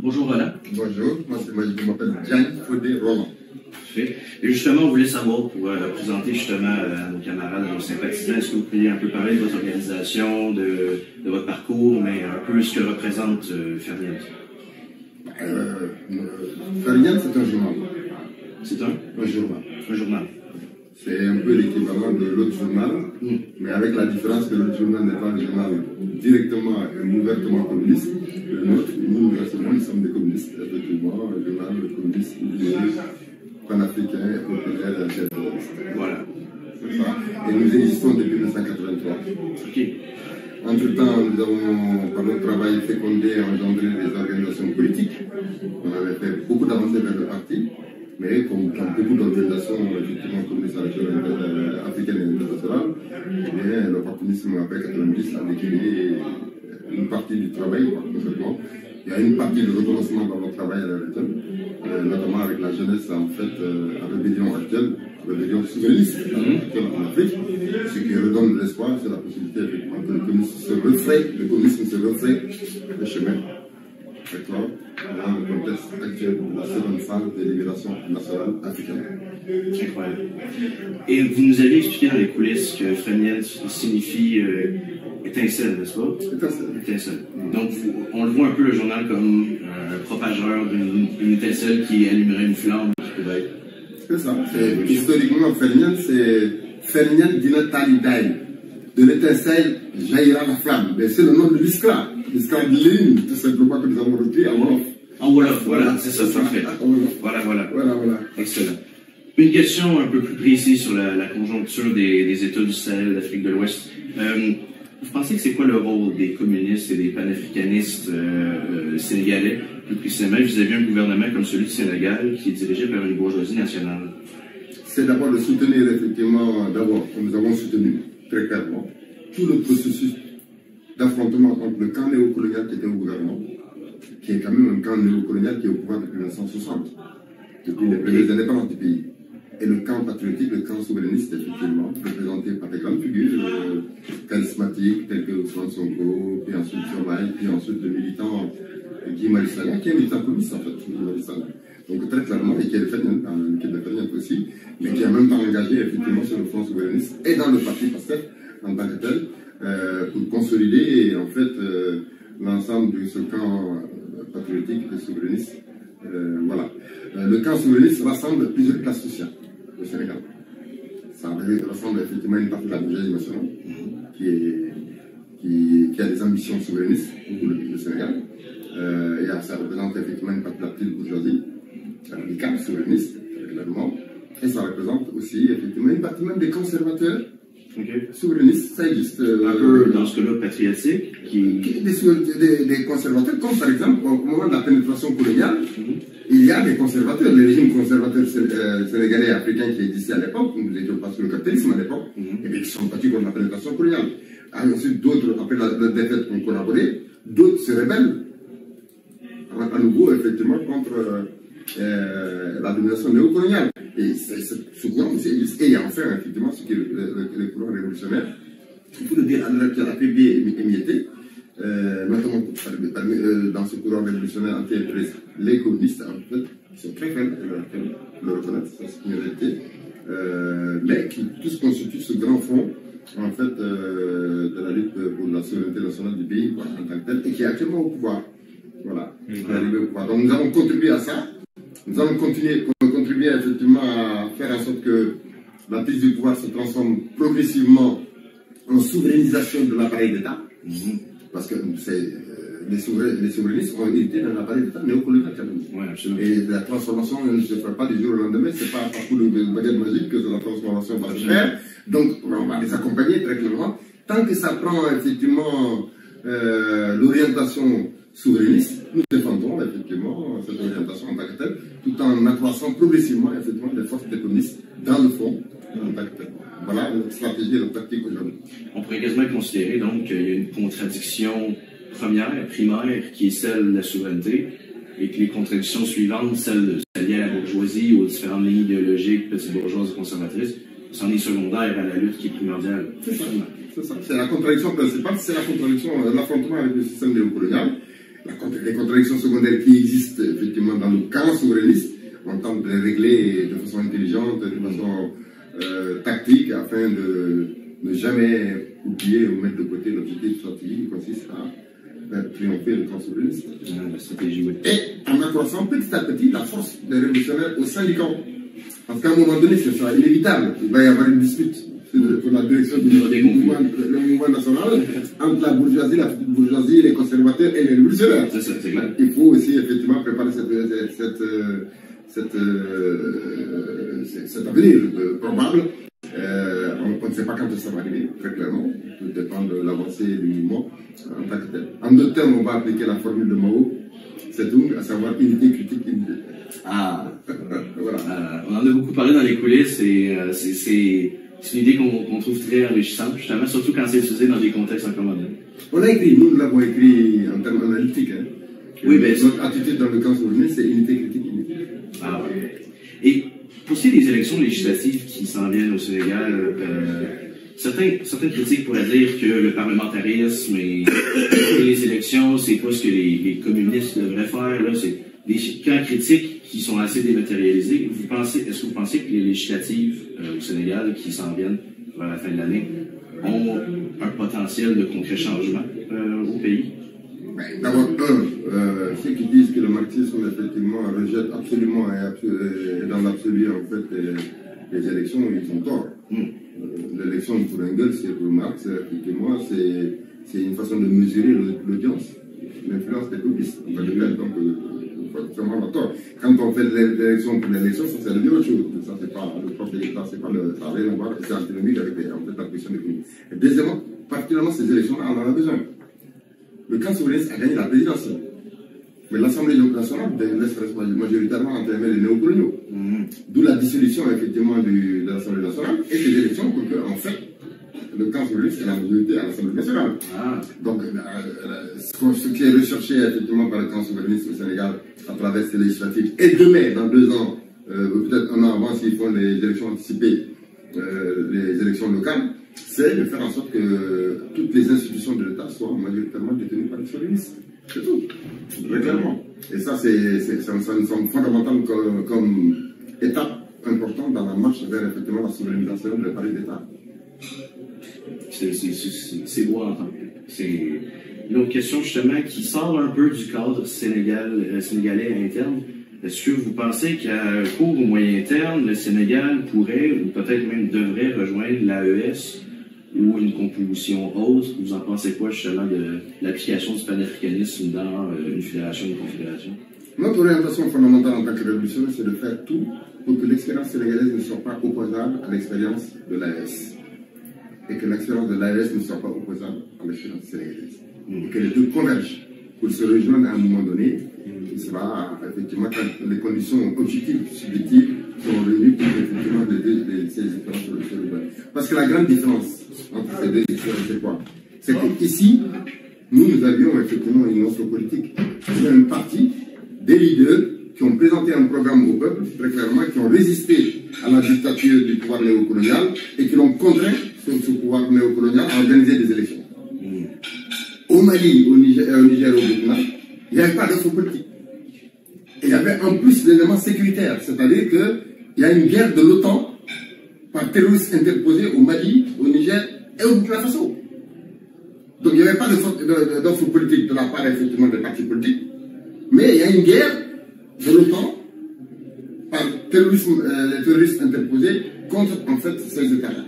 Bonjour Roland. Bonjour, je m'appelle Diane Fodé Roland. Parfait. Et justement, on voulait savoir, pour présenter justement à nos camarades, à nos sympathisants, est-ce que vous pourriez un peu parler de votre organisation, de votre parcours, mais un peu ce que représente Ferniel? Ferniel, c'est un journal. C'est un journal. Un journal. C'est un peu l'équivalent de l'autre journal, mais avec la différence que l'autre journal n'est pas un journal directement et ouvertement communiste. Le nôtre, nous sommes des communistes, effectivement, un journal communiste, panafricain, populaire et terroriste. Voilà. C'est ça. Et nous existons depuis 1983. Ok. Entre-temps, nous avons, par notre travail fécondé, engendré des organisations politiques. On avait fait beaucoup d'avancées vers le parti. Mais comme dans beaucoup d'organisations effectivement communistes africaines et internationales, l'opportunisme après 90 a décliné une partie du travail, complètement. Il y a une partie de recommencement dans notre travail à l'heure actuelle, notamment avec la jeunesse en fait, la rébellion actuelle, la rébellion souverainiste actuelle en Afrique. Ce qui redonne de l'espoir, c'est la possibilité effectivement que le communisme se refraie le chemin. D'accord, dans le contexte actuel de la seconde phase de libération nationale africaine. Incroyable. Et vous nous avez expliqué dans les coulisses que Ferniel signifie étincelle, n'est-ce pas? Étincelle. Donc, on le voit un peu le journal comme un propageur d'une étincelle qui allumerait une flamme qui pourrait être. C'est ça. Historiquement, Ferniel, c'est Ferniel Dinatalidaï. De l'étincelle jaillira la flamme. C'est le nom de l'ISCRA. L'ISCRA de Lénine, tout simplement que nous avons repris en Wolof. En Wolof, voilà, c'est ça, parfait. Voilà. Excellent. Une question un peu plus précise sur la conjoncture des États du Sahel, d'Afrique de l'Ouest. Vous pensez que c'est quoi le rôle des communistes et des panafricanistes sénégalais, plus précisément vis-à-vis un gouvernement comme celui du Sénégal qui est dirigé par une bourgeoisie nationale? C'est d'abord de soutenir, effectivement, comme nous avons soutenu très clairement, tout le processus d'affrontement entre le camp néocolonial qui était au gouvernement, qui est quand même un camp néocolonial qui est au pouvoir depuis 1960, depuis les premières indépendances du pays, et le camp patriotique, le camp souverainiste, effectivement, représenté par des grandes figures charismatiques telles que Ousmane Sonko, puis ensuite Diomaye, puis ensuite le militant Guy Marius Sagna, qui est un militant communiste en fait, Guy Marius Sagna. Donc très clairement, et qui est le Ferniel aussi, mais qui est en même temps engagé effectivement sur le front souverainiste et dans le parti PASTEF en tant que tel, pour consolider en fait l'ensemble de ce camp patriotique et souverainiste. Voilà. Le camp souverainiste rassemble plusieurs classes sociales au Sénégal. Ça rassemble effectivement une partie de la bourgeoisie nationale qui a des ambitions souverainistes pour le Sénégal. Et ça représente effectivement une partie de la petite bourgeoisie radicale, souverainiste, clairement. Et ça représente aussi effectivement une partie même des conservateurs souverainistes, ça existe. Un peu dans ce cas-là patriotique des conservateurs, comme par exemple au moment de la pénétration coloniale, il y a des conservateurs, les régimes conservateurs sénégalais et africains qui existaient à l'époque, nous n'étions pas sous le capitalisme à l'époque, et bien qui sont battus contre la pénétration coloniale. Ensuite, d'autres, après la défaite, ont collaboré, d'autres se rebellent à nouveau, effectivement, contre la domination néocoloniale. Et ce courant aussi existe. Et il y a enfin, effectivement, ce qui est le courant révolutionnaire, il faut le dire, qui a affaibli et émietté, notamment dans ce courant révolutionnaire anti-impérialiste, les communistes, en fait, qui sont très faibles, le reconnaître, c'est une réalité, mais qui tous constituent ce grand front, en fait, de la lutte pour la souveraineté nationale du pays, voilà, en tant que tel, et qui est actuellement au pouvoir. Voilà, arrivé au pouvoir. Donc nous avons contribué à ça. Nous allons contribuer effectivement à faire en sorte que la prise du pouvoir se transforme progressivement en souverainisation de l'appareil d'État. Parce que les souverainistes ont hérité d'un appareil d'État néocolonial. Et la transformation ne se fait pas du jour au lendemain, c'est pas un parcours de baguette magique que la transformation va se faire. Donc on va les accompagner très clairement. Tant que ça prend effectivement l'orientation souverainiste, nous défendons effectivement cette orientation en tant que telle, tout en accroissant progressivement effectivement les forces des communistes dans le fond en tant que tel. Voilà notre stratégie et notre tactique aujourd'hui. On pourrait quasiment considérer donc qu'il y a une contradiction primaire, qui est celle de la souveraineté, et que les contradictions suivantes, celles liées à la bourgeoisie, aux différentes lignes idéologiques, petites bourgeoises et conservatrices, c'en est secondaire à la lutte qui est primordiale. C'est ça. C'est la contradiction principale, c'est la contradiction, l'affrontement avec le système néocolonial. les contradictions secondaires qui existent effectivement dans le camp souverainiste, on tente de les régler de façon intelligente, de façon tactique, afin de ne jamais oublier ou mettre de côté l'objectif stratégique qui consiste à triompher le camp souverainiste. La stratégie, oui. Et en accroissant petit à petit la force des révolutionnaires au sein du camp. Parce qu'à un moment donné, ce sera inévitable. Il va y avoir une dispute pour la direction du mouvement national entre la bourgeoisie, la petite bourgeoisie, les conservateurs et les révolutionnaires. C'est clair. Il faut aussi effectivement préparer cet avenir probable. On ne sait pas quand ça va arriver, très clairement. Tout dépend de l'avancée du mouvement en tant que tel. En d'autres termes, on va appliquer la formule de Mao, c'est tout, à savoir unité, critique, unité. Ah, voilà. On en a beaucoup parlé dans les coulisses et c'est une idée qu'on trouve très enrichissante, justement, surtout quand c'est utilisé dans des contextes encore modernes. On a écrit, nous l'avons écrit en termes analytiques. Hein. Oui, mais notre attitude dans le camp souverainiste, c'est unité, critique, unité. Ah, ouais. Et pour ce qui est des élections législatives qui s'en viennent au Sénégal, certaines critiques pourraient dire que le parlementarisme et les élections, c'est pas ce que les communistes devraient faire. Là, c'est des camps critiques qui sont assez dématérialisés. Est-ce que vous pensez que les législatives au Sénégal qui s'en viennent vers la fin de l'année ont un potentiel de concret changement au pays? D'abord, ceux qui disent que le marxisme, effectivement, rejette absolument et dans l'absolu, en fait, les élections, ils ont tort. L'élection pour Engels, c'est pour Marx, effectivement, c'est une façon de mesurer l'audience, l'influence des communistes. Donc, vraiment tort. Quand on fait l'élection pour l'élection, ça c'est autre chose. Ça, c'est pas le propre de l'État, c'est pas le travail, c'est antinomique avec en fait, la question des communistes. Et deuxièmement, particulièrement ces élections-là, on en a besoin. Le camp souverainiste a gagné la présidentielle. Mais l'Assemblée nationale laisse majoritairement entraîner les néocoloniaux. D'où la dissolution, effectivement, de l'Assemblée nationale et ces élections pour que, en fait, le camp souverainiste ait la majorité à l'Assemblée nationale. Donc, ce qui est recherché, effectivement, par le camp souverainiste au Sénégal à travers ces législatives, et demain, dans 2 ans, peut-être un an avant, s'ils font les élections anticipées, les élections locales, c'est de faire en sorte que toutes les institutions de l'État soient majoritairement détenues par les souverainistes. C'est tout. Très clairement. Et ça, ça me semble fondamental comme étape importante dans la marche vers effectivement la souverainisation de l'appareil d'État. C'est beau à entendre. C'est une autre question justement qui sort un peu du cadre sénégalais interne. Est-ce que vous pensez qu'à court ou moyen terme, le Sénégal pourrait ou peut-être même devrait rejoindre l'AES ou une composition autre? Vous en pensez quoi justement de l'application du panafricanisme dans une fédération ou une confédération? Notre orientation fondamentale en tant que révolutionnaire, c'est de faire tout pour que l'expérience sénégalaise ne soit pas opposable à l'expérience de l'AES. Et que l'expérience de l'AES ne soit pas opposable à l'expérience sénégalaise. Et que les deux convergent pour se rejoindre à un moment donné. Il sera effectivement quand les conditions objectives et subjectives sont réunies pour effectivement ces expériences se rejoignent. Parce que la grande différence entre ces deux expériences, c'est quoi? C'est qu'ici, nous avions effectivement une autre politique. C'est un parti, des leaders qui ont présenté un programme au peuple, très clairement, qui ont résisté à la dictature du pouvoir néocolonial et qui l'ont contraint, ce pouvoir néocolonial, à organiser des élections. Au Mali, au Niger et au Burkina, il n'y avait pas d'offre politique. Et il y avait en plus l'élément sécuritaire, c'est-à-dire qu'il y a une guerre de l'OTAN par terroristes interposés au Mali, au Niger et au Burkina Faso. Donc il n'y avait pas d'offre politique de la part effectivement des partis politiques, mais il y a une guerre de l'OTAN par terroristes interposés contre en fait ces États-là.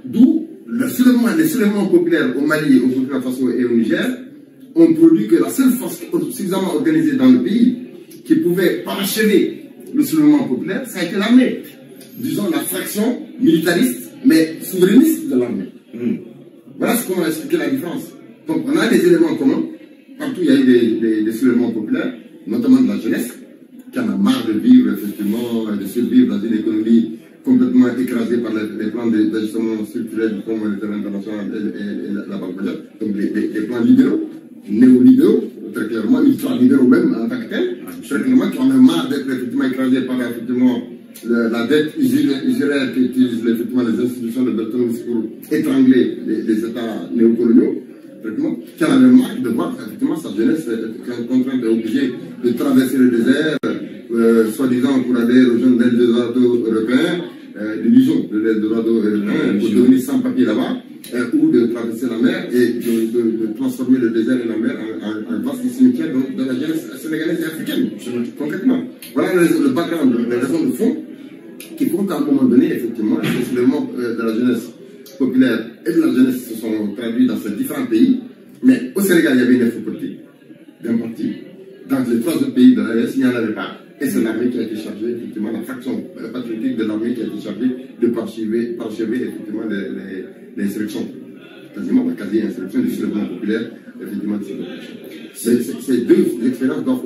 D'où les soulèvements populaires au Mali, au Burkina Faso et au Niger ont produit que la seule force suffisamment organisée dans le pays qui pouvait parachever le soulèvement populaire, ça a été l'armée. Disons la fraction militariste, mais souverainiste de l'armée. Voilà ce qu'on a expliqué la différence. Donc on a des éléments communs. Partout il y a eu des soulèvements populaires, notamment de la jeunesse, qui en a marre de vivre, effectivement, de survivre dans une économie complètement écrasée par les plans d'ajustement structurel du Fonds monétaire international et la Banque mondiale. Donc des plans libéraux, néolibéraux, très clairement, ultra-libéraux même en tant que tels, très clairement, qui en a marre d'être effectivement écrasés par effectivement la dette usuraire qui utilise effectivement les institutions de Bretton Woods pour étrangler les États néocoloniaux. qui en avait marre de voir effectivement sa jeunesse contrainte et obligée de traverser le désert, soi-disant pour aller rejoindre l'Eldorado européen, l'illusion de l'Eldorado européen, pour devenir sans papier là-bas, ou de traverser la mer et de transformer le désert et la mer en vaste cimetière de la jeunesse sénégalaise et africaine, concrètement. Voilà le background, les raisons de fond qui font qu'à un moment donné, effectivement, les soulèvements de la jeunesse populaire et de la jeunesse se sont traduits dans ces différents pays. Mais au Sénégal, il y avait une info politique d'un parti. Dans les trois autres pays de l'AES, il n'y en avait pas. Et c'est l'armée qui a été chargée, effectivement, la fraction patriotique de l'armée qui a été chargée de parachever effectivement les insurrections. Quasiment la quasi-insurrection du soulèvement populaire, effectivement, de ces deux expériences, donc,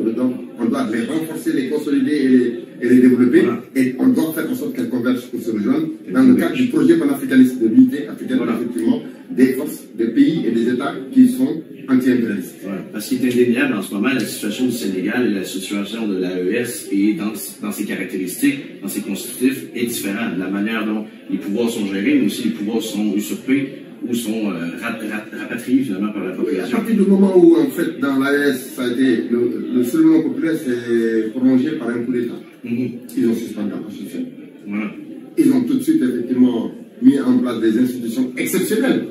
on doit les renforcer, les consolider et les développer. Voilà. Et on doit faire en sorte qu'elles convergent pour se rejoindre dans le cadre du projet panafricaniste de l'unité africaine, voilà. Effectivement, des forces, des pays et des États qui sont anti-impérialistes. Voilà. Parce qu'il est indéniable en ce moment, la situation du Sénégal et la situation de l'AES et dans ses caractéristiques, dans ses constitutifs, est différente. La manière dont les pouvoirs sont gérés, mais aussi les pouvoirs sont usurpés ou sont rapatriés finalement par la population. À partir du moment où, en fait, dans l'AES, ça a été le soulèvement populaire s'est prolongé par un coup d'État. Ils ont suspendu la Constitution. Voilà. Ils ont tout de suite, effectivement, mis en place des institutions exceptionnelles.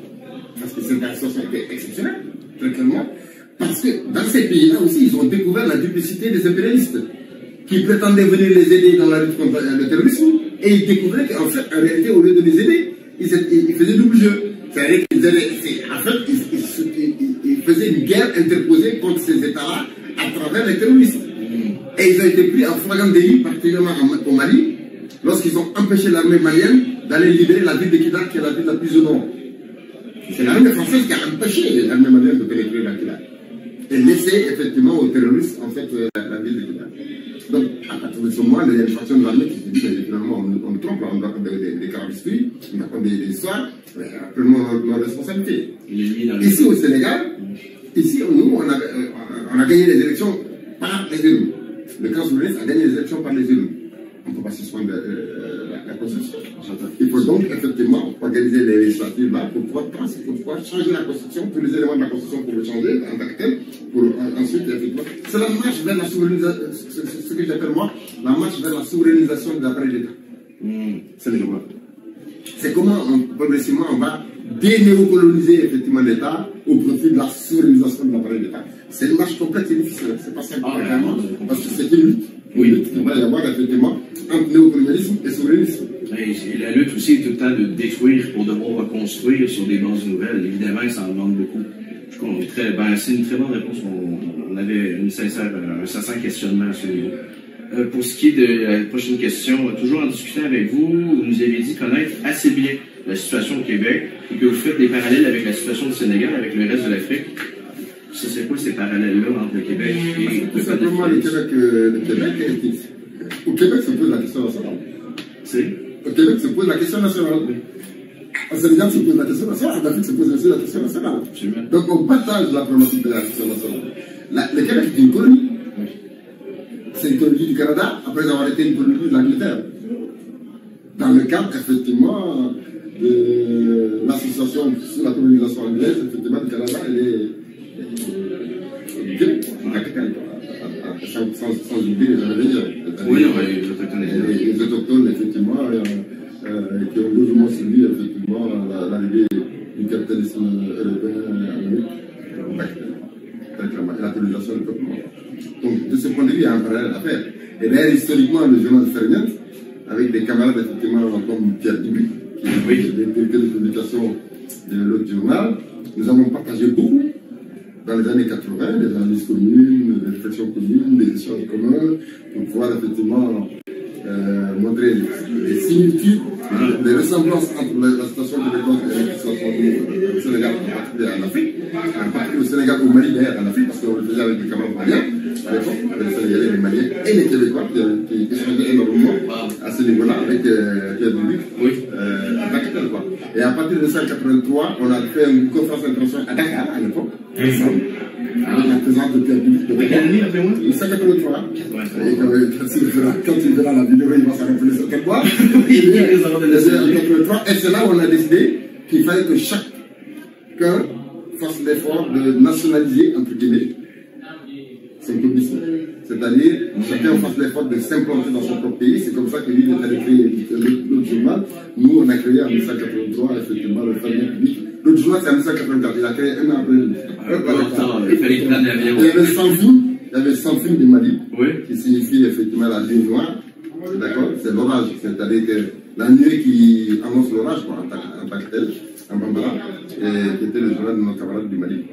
Parce que cette institution était exceptionnelle, très clairement. Parce que dans ces pays-là aussi, ils ont découvert la duplicité des impérialistes qui prétendaient venir les aider dans la lutte contre le terrorisme. Et ils découvraient qu'en fait, en réalité, au lieu de les aider, ils faisaient double jeu. C'est-à-dire qu'ils faisaient une guerre interposée contre ces États-là à travers les terroristes. Et ils ont été pris en flagrant délit, particulièrement au Mali, lorsqu'ils ont empêché l'armée malienne d'aller libérer la ville de Kidal, qui est la ville la plus au nord. C'est l'armée française qui a empêché l'armée malienne de pénétrer dans Kidal. Et laisser effectivement aux terroristes, en fait, la ville de Kidal. Donc, à partir de ce moment, il y a une faction de l'armée qui se dit, finalement, on nous trompe, on doit des carabistries, on raconte des histoires, prenons nos responsabilités. Ici au Sénégal, ici, nous, on a gagné les élections par les élus. Le camp souverainiste a gagné les élections par les élus. On ne peut pas suspendre la Constitution. Il faut donc effectivement organiser les législatives là pour pouvoir changer la Constitution, tous les éléments de la Constitution pour le changer en tant que tel, pour ensuite effectivement. C'est la marche vers la souverainisation, ce que j'appelle moi, la marche vers la souverainisation de l'appareil d'État. C'est le droit. C'est comment progressivement on va dénéocoloniser effectivement l'État au profit de la souverainisation de l'appareil d'État. C'est une marche complexe et difficile, c'est pas simple vraiment, parce que c'est une lutte. Oui, il va y avoir effectivement entre néocolonialisme et souverainisme. Et la lutte aussi est tout le temps de détruire pour devoir reconstruire sur des bases nouvelles. Évidemment, ça en demande beaucoup. C'est une très bonne réponse. On avait un sincère questionnement à ce niveau. Pour ce qui est de la prochaine question, toujours en discutant avec vous, vous nous avez dit connaître assez bien la situation au Québec et que vous faites des parallèles avec la situation du Sénégal, avec le reste de l'Afrique. Ce serait quoi ces parallèles-là entre le Québec et tout simplement le Québec. Au Québec se pose la question nationale. Au Québec se pose la question nationale. Au Sénégal se pose la question nationale. En Afrique se pose aussi la question nationale. Donc on partage la problématique de la question nationale. Le Québec est une colonie. C'est une colonie du Canada après avoir été une colonie de l'Angleterre. Dans le cadre, effectivement, de l'association sous la colonisation anglaise, effectivement, du Canada, elle est sans oublier les Amérindiens. Oui, les autochtones, effectivement, qui ont logiquement suivi, effectivement, l'arrivée du capitalisme européen en Amérique, et la colonisation du peuple noir. Donc, de ce point de vue, il y a un parallèle à faire. Et d'ailleurs, historiquement, le journal Ferniente, avec des camarades, effectivement, comme Pierre Dubuc, qui est le directeur de publication de l'autre journal, nous avons partagé beaucoup dans les années 80, des analyses communes, des réflexions communes, des échanges communs, pour pouvoir effectivement montrer les similitudes, les ressemblances entre la situation québécoise et la situation au Sénégal, en particulier en Afrique, en particulier au Sénégal, au Mali d'ailleurs en Afrique, parce qu'on le faisait avec les camarades maliens, à l'époque, avec les Sénégalais, les Maliens et les Québécois, qui échangeaient énormément à ce niveau-là avec Pierre Dubuc, en tant que tel, quoi. Et à partir de 1983, on a fait une conférence internationale à Dakar, à l'époque, ensemble, avec la présence de Pierre Dubuc. De quelle année, après moi 1983. Et quand il verra la vidéo, il va s'en rappeler certaines fois. Et c'est là où on a décidé qu'il fallait que chacun fasse l'effort de nationaliser, entre guillemets, son publicisme. C'est-à-dire, chacun fasse l'effort de s'implanter dans son propre pays. C'est comme ça que lui est allé créer l'autre journal. Nous, on a créé en 1983, effectivement, le fameux public. L'autre journal, c'est en 1984. Il a créé un an après. Il fallait qu'il prenne l'avion. Il y avait Sanfin du Mali, qui signifie effectivement la nuit noire. D'accord? C'est l'orage. C'est-à-dire que la nuit qui annonce l'orage, en tant que tel, en Bambara, et qui était le journal de nos camarades du Mali.